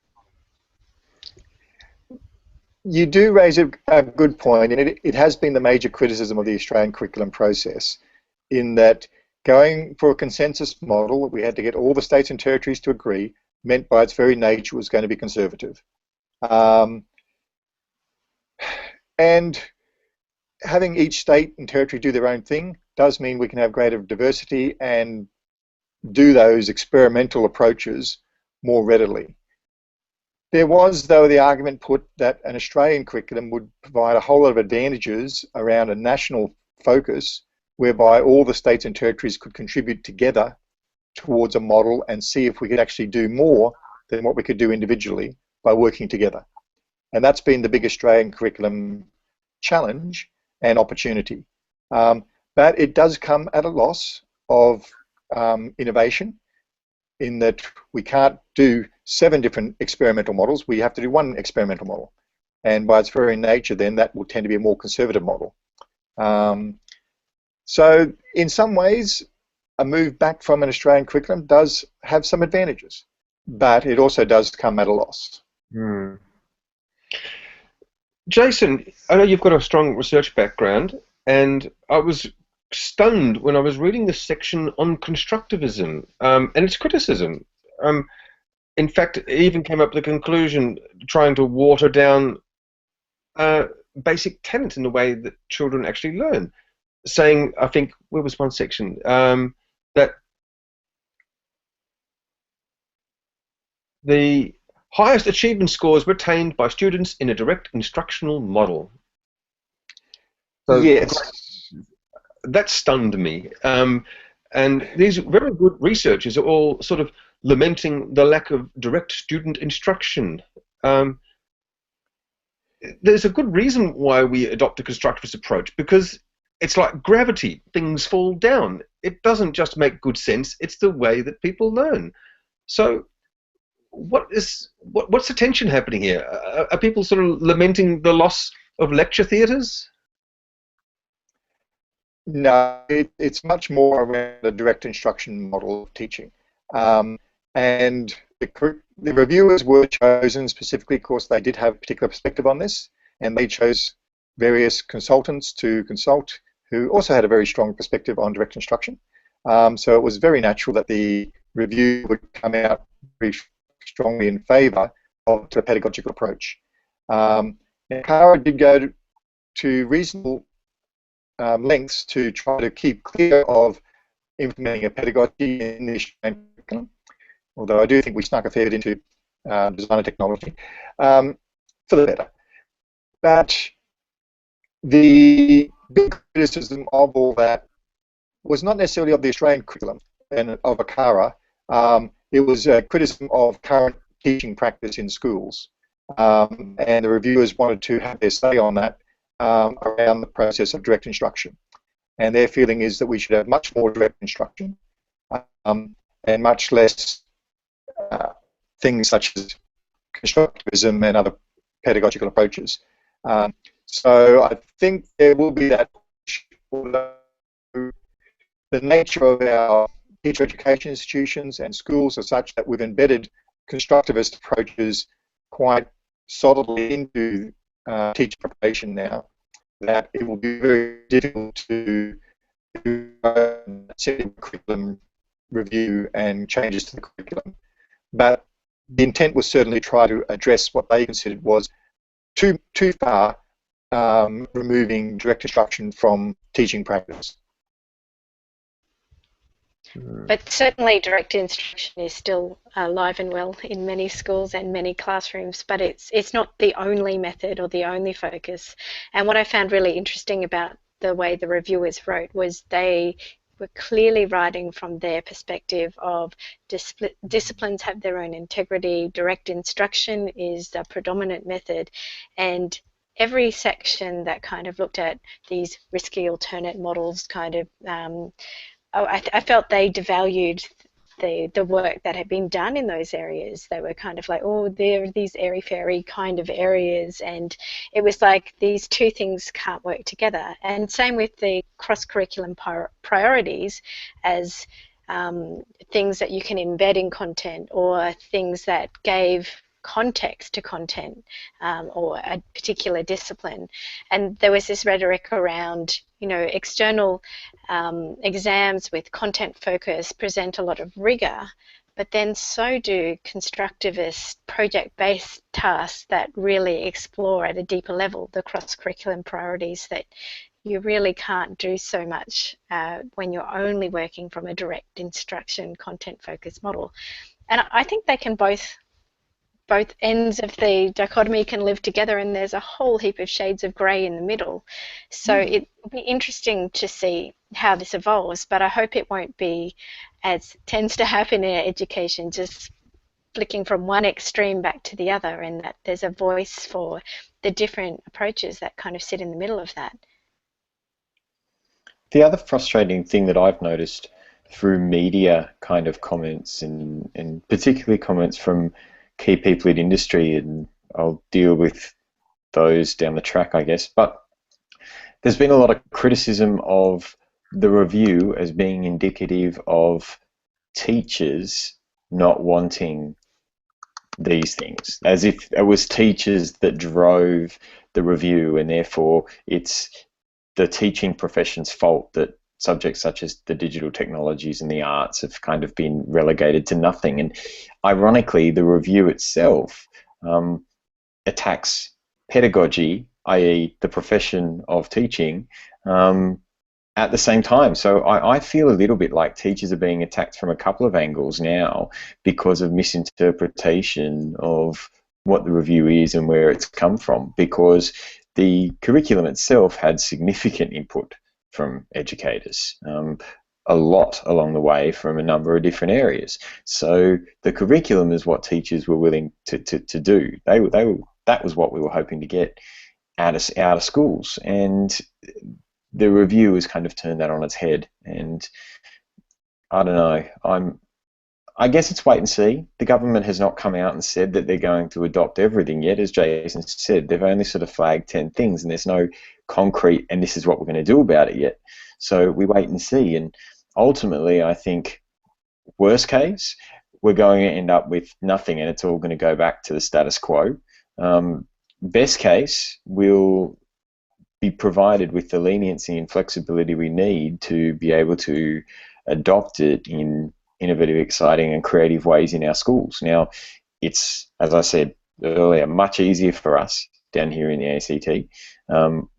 You do raise a good point, and it has been the major criticism of the Australian curriculum process, in that going for a consensus model, we had to get all the states and territories to agree, meant by its very nature was going to be conservative. And having each state and territory do their own thing does mean we can have greater diversity and do those experimental approaches more readily. There was, though, the argument put that an Australian curriculum would provide a whole lot of advantages around a national focus, whereby all the states and territories could contribute together towards a model and see if we could actually do more than what we could do individually by working together. And that's been the big Australian curriculum challenge and opportunity. But it does come at a loss of innovation, in that we can't do 7 different experimental models. We have to do 1 experimental model. And by its very nature, then, that will tend to be a more conservative model. So in some ways, a move back from an Australian curriculum does have some advantages, but it also does come at a loss. Jason, I know you've got a strong research background, and I was stunned when I was reading this section on constructivism and its criticism. In fact, it even came up with the conclusion trying to water down basic tenets in the way that children actually learn, saying, I think, where was one section, that the highest achievement scores were attained by students in a direct instructional model. So yes. That stunned me. And these very good researchers are all sort of lamenting the lack of direct student instruction. There's a good reason why we adopt a constructivist approach, because it's like gravity. Things fall down. It doesn't just make good sense. It's the way that people learn. So what's the tension happening here? Are people sort of lamenting the loss of lecture theatres? No, it's much more around a direct instruction model of teaching. And the reviewers were chosen specifically, of course, they did have a particular perspective on this, and they chose various consultants to consult who also had a very strong perspective on direct instruction. So it was very natural that the review would come out very strongly in favour of the pedagogical approach. Cara did go to reasonable lengths to try to keep clear of implementing a pedagogy in the Australian curriculum, although I do think we snuck a fair bit into design and technology, for the better. But the big criticism of all that was not necessarily of the Australian curriculum and of ACCELN. It was a criticism of current teaching practice in schools. And the reviewers wanted to have their say on that around the process of direct instruction. And their feeling is that we should have much more direct instruction and much less things such as constructivism and other pedagogical approaches. So I think there will be that, although the nature of our teacher education institutions and schools are such that we've embedded constructivist approaches quite solidly into teacher preparation now, that it will be very difficult to do curriculum review and changes to the curriculum. But the intent was certainly to try to address what they considered was too far removing direct instruction from teaching practice. But certainly direct instruction is still alive and well in many schools and many classrooms, but it's not the only method or the only focus. And what I found really interesting about the way the reviewers wrote was they were clearly writing from their perspective of disciplines have their own integrity, direct instruction is the predominant method, and every section that kind of looked at these risky alternate models kind of I felt they devalued the work that had been done in those areas. They were kind of like, oh, there are these airy-fairy kind of areas, and it was like these two things can't work together. And same with the cross-curriculum priorities as things that you can embed in content or things that gave context to content or a particular discipline. And there was this rhetoric around, you know, external exams with content focus present a lot of rigor, but then so do constructivist project-based tasks that really explore at a deeper level the cross-curriculum priorities that you really can't do so much when you're only working from a direct instruction content-focused model. And I think they can both ends of the dichotomy can live together, and there's a whole heap of shades of grey in the middle. So it'll be interesting to see how this evolves, but I hope it won't be, as tends to happen in education, just flicking from one extreme back to the other, and that there's a voice for the different approaches that kind of sit in the middle of that. The other frustrating thing that I've noticed through media kind of comments and particularly comments from key people in industry, and I'll deal with those down the track, I guess, but there's been a lot of criticism of the review as being indicative of teachers not wanting these things, as if it was teachers that drove the review, and therefore it's the teaching profession's fault that subjects such as the digital technologies and the arts have kind of been relegated to nothing. And ironically, the review itself attacks pedagogy, i.e. the profession of teaching, at the same time. So I feel a little bit like teachers are being attacked from a couple of angles now because of misinterpretation of what the review is and where it's come from, because the curriculum itself had significant input from educators, a lot along the way from a number of different areas. So the curriculum is what teachers were willing to do. That was what we were hoping to get out of schools, and the review has kind of turned that on its head. And I don't know, I guess it's wait and see. The government has not come out and said that they're going to adopt everything yet. As Jason said, they've only sort of flagged 10 things, and there's no concrete, and this is what we're going to do about it yet. So we wait and see. And ultimately, I think, worst case, we're going to end up with nothing, and it's all going to go back to the status quo. Best case, we'll be provided with the leniency and flexibility we need to be able to adopt it in innovative, exciting and creative ways in our schools. Now, it's, as I said earlier, much easier for us down here in the ACT.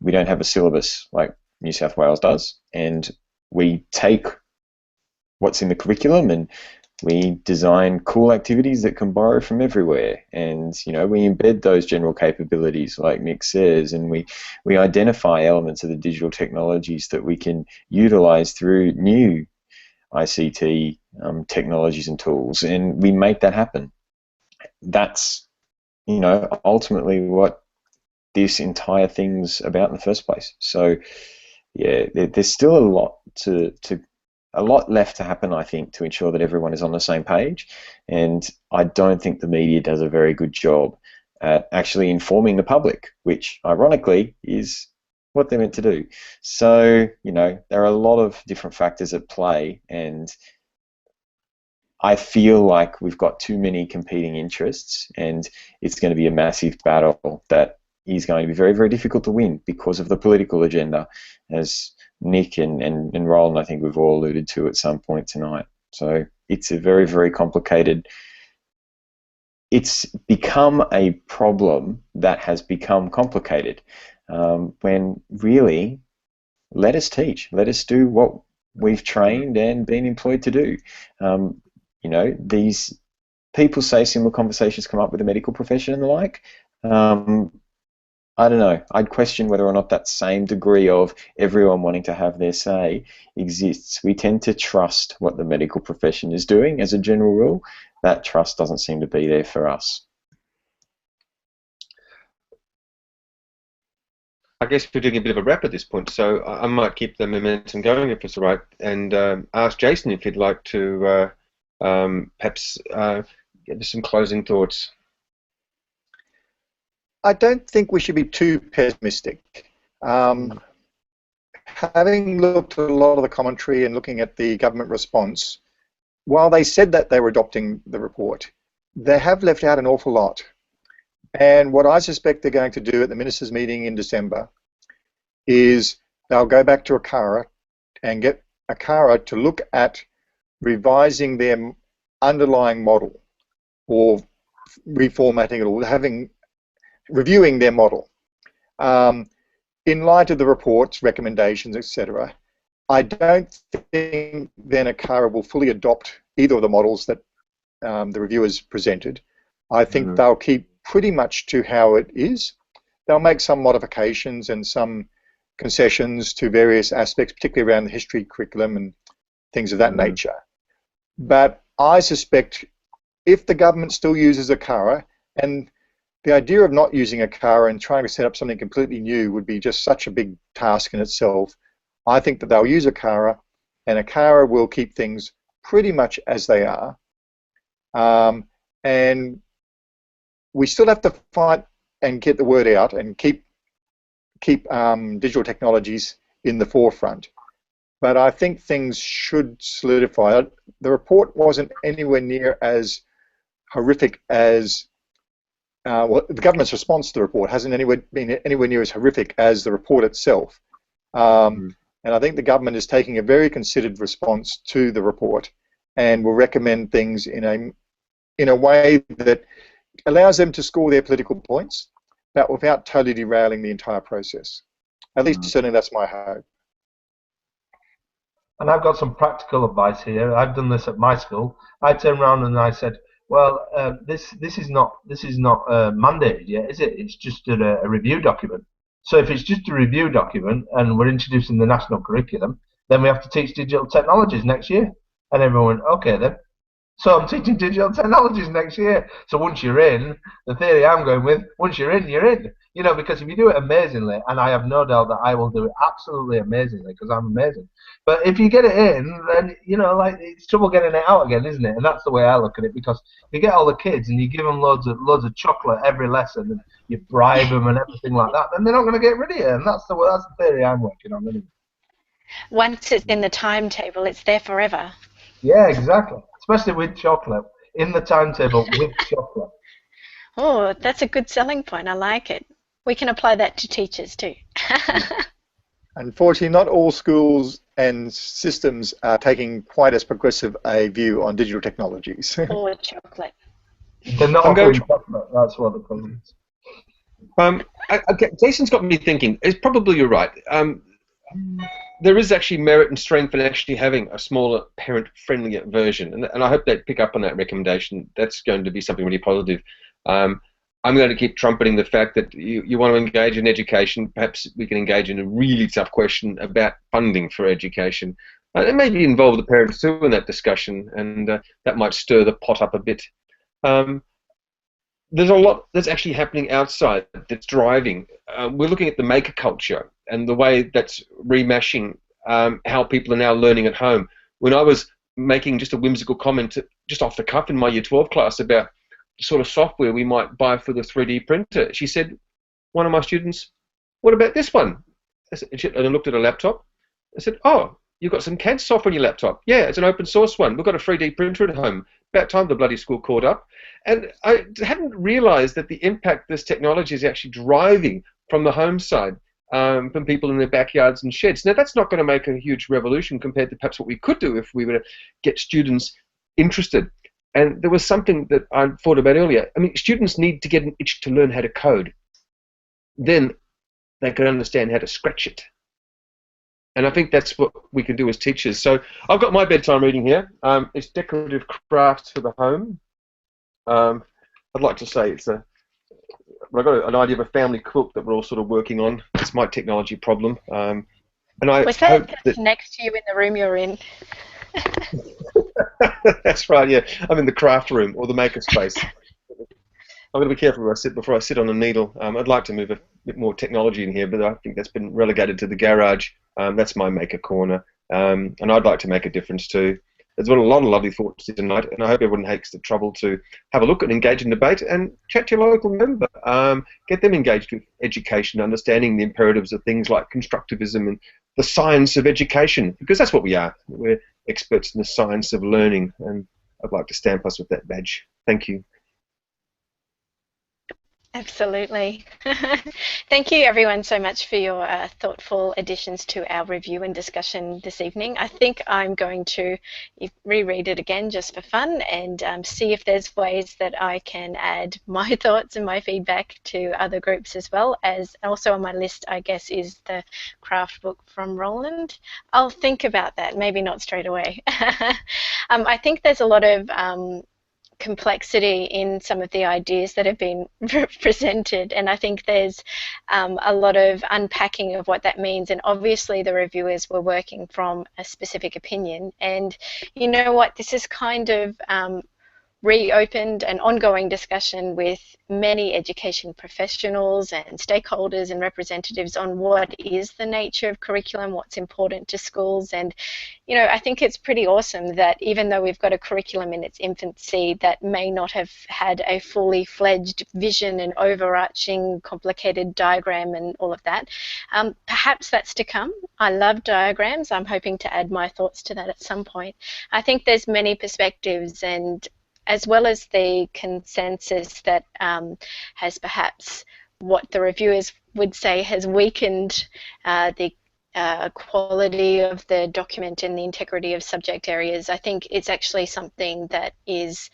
We don't have a syllabus like New South Wales does, and we take what's in the curriculum, and we design cool activities that can borrow from everywhere, and we embed those general capabilities like Nick says, and we identify elements of the digital technologies that we can utilize through new ICT technologies and tools, and we make that happen. That's ultimately what this entire thing's about in the first place. So yeah, there's still a lot left to happen, I think, to ensure that everyone is on the same page, and I don't think the media does a very good job at actually informing the public, which ironically is what they're meant to do. So there are a lot of different factors at play, and I feel like we've got too many competing interests, and it's going to be a massive battle that is going to be very, very difficult to win because of the political agenda, as Nick and Roland, I think we've all alluded to at some point tonight. So it's a very, very complicated. It's become a problem that has become complicated when really, let us teach, let us do what we've trained and been employed to do. These people say similar conversations come up with the medical profession and the like. I don't know. I'd question whether or not that same degree of everyone wanting to have their say exists. We tend to trust what the medical profession is doing as a general rule. That trust doesn't seem to be there for us. I guess we're doing a bit of a wrap at this point, so I might keep the momentum going if it's all right, and ask Jason if he'd like to perhaps give us some closing thoughts. I don't think we should be too pessimistic. Having looked at a lot of the commentary and looking at the government response, while they said that they were adopting the report, they have left out an awful lot. And what I suspect they're going to do at the ministers' meeting in December is they'll go back to ACCELN and get ACCELN to look at revising their underlying model, or reformatting it, or reviewing their model. In light of the report's recommendations, etc., I don't think then ACCELN will fully adopt either of the models that the reviewers presented. I think they'll keep pretty much to how it is. They'll make some modifications and some concessions to various aspects, particularly around the history curriculum and things of that nature. But I suspect if the government still uses ACCELN, and the idea of not using ACCELN and trying to set up something completely new would be just such a big task in itself, I think that they'll use ACCELN, and ACCELN will keep things pretty much as they are. And we still have to fight and get the word out and keep digital technologies in the forefront. But I think things should solidify. The report wasn't anywhere near as horrific as well, the government's response to the report hasn't been anywhere near as horrific as the report itself. And I think the government is taking a very considered response to the report and will recommend things in a way that allows them to score their political points, but without totally derailing the entire process. At least certainly that's my hope. And I've got some practical advice here. I've done this at my school. I turned around and I said, well, this is not mandated yet, is it? It's just a review document. So if it's just a review document and we're introducing the national curriculum, then we have to teach digital technologies next year. And everyone went, okay then. So I'm teaching digital technologies next year. So once you're in, the theory I'm going with, once you're in, you're in. Because if you do it amazingly, and I have no doubt that I will do it absolutely amazingly because I'm amazing. But if you get it in, then, it's trouble getting it out again, isn't it? And that's the way I look at it, because you get all the kids and you give them loads of chocolate every lesson and you bribe them and everything like that, then they're not going to get rid of it. And that's the theory I'm working on anyway. Once it's in the timetable, it's there forever. Yeah, exactly. Especially with chocolate. In the timetable with chocolate. Oh, that's a good selling point. I like it. We can apply that to teachers too. Unfortunately, not all schools and systems are taking quite as progressive a view on digital technologies. Or chocolate. They're not offering chocolate. That's what the problem is. Jason's got me thinking. It's probably you're right. there is actually merit and strength in actually having a smaller, parent-friendlier version, and I hope they pick up on that recommendation. That's going to be something really positive. I'm going to keep trumpeting the fact that you want to engage in education. Perhaps we can engage in a really tough question about funding for education. And maybe involve the parents too in that discussion, and that might stir the pot up a bit. There's a lot that's actually happening outside that's driving. We're looking at the maker culture and the way that's remashing how people are now learning at home. When I was making just a whimsical comment just off the cuff in my Year 12 class about the sort of software we might buy for the 3D printer, she said, one of my students, what about this one? And I looked at a laptop. I said, oh, you've got some CAD software on your laptop. Yeah, it's an open source one. We've got a 3D printer at home. About time the bloody school caught up. And I hadn't realized that the impact this technology is actually driving from the home side, from people in their backyards and sheds. Now, that's not going to make a huge revolution compared to perhaps what we could do if we were to get students interested. And there was something that I thought about earlier. I mean, students need to get an itch to learn how to code. Then they can understand how to scratch it. And I think that's what we can do as teachers. So I've got my bedtime reading here. It's decorative crafts for the home. I'd like to say I've got an idea of a family quilt that we're all sort of working on. It's my technology problem. And I Was hope that next to you in the room you're in? That's right, yeah. I'm in the craft room or the maker space. I've got to be careful where I sit before I sit on a needle. I'd like to move a bit more technology in here, but I think that's been relegated to the garage. That's my maker corner, and I'd like to make a difference too. There's been a lot of lovely thoughts tonight, and I hope everyone takes the trouble to have a look and engage in debate and chat to your local member. Get them engaged with education, understanding the imperatives of things like constructivism and the science of education, because that's what we are. We're experts in the science of learning, and I'd like to stamp us with that badge. Thank you. Absolutely. Thank you everyone so much for your thoughtful additions to our review and discussion this evening. I think I'm going to reread it again just for fun and see if there's ways that I can add my thoughts and my feedback to other groups as well. As also on my list, I guess, is the craft book from Roland. I'll think about that, maybe not straight away. I think there's a lot of complexity in some of the ideas that have been presented, and I think there's a lot of unpacking of what that means, and obviously the reviewers were working from a specific opinion, and you know what, this is kind of reopened an ongoing discussion with many education professionals and stakeholders and representatives on what is the nature of curriculum, what's important to schools. And you know, I think it's pretty awesome that even though we've got a curriculum in its infancy that may not have had a fully fledged vision and overarching complicated diagram and all of that, perhaps that's to come. I love diagrams. I'm hoping to add my thoughts to that at some point. I think there's many perspectives, and as well as the consensus that has perhaps what the reviewers would say has weakened the quality of the document and the integrity of subject areas. I think it's actually something that is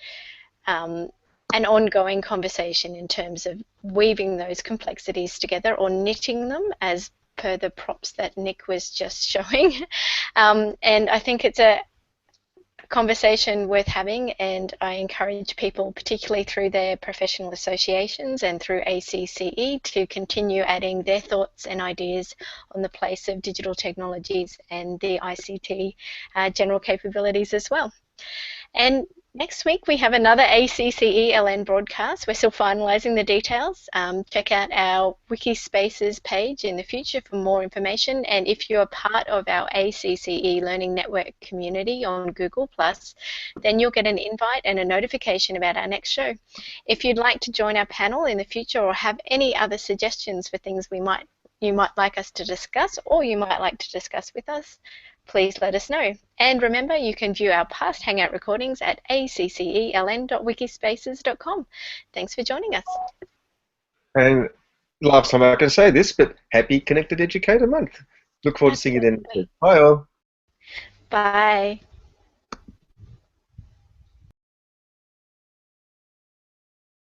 an ongoing conversation in terms of weaving those complexities together or knitting them, as per the props that Nick was just showing. And I think it's a conversation worth having, and I encourage people, particularly through their professional associations and through ACCE, to continue adding their thoughts and ideas on the place of digital technologies and the ICT general capabilities as well. And next week we have another ACCELN broadcast. We're still finalising the details. Check out our Wikispaces page in the future for more information. And if you're part of our ACCE Learning Network community on Google+, then you'll get an invite and a notification about our next show. If you'd like to join our panel in the future or have any other suggestions for things you might like us to discuss, or you might like to discuss with us, please let us know. And remember, you can view our past Hangout recordings at acceln.wikispaces.com. Thanks for joining us. And last time I can say this, but happy Connected Educator Month. Look forward to seeing you then. Bye all. Bye.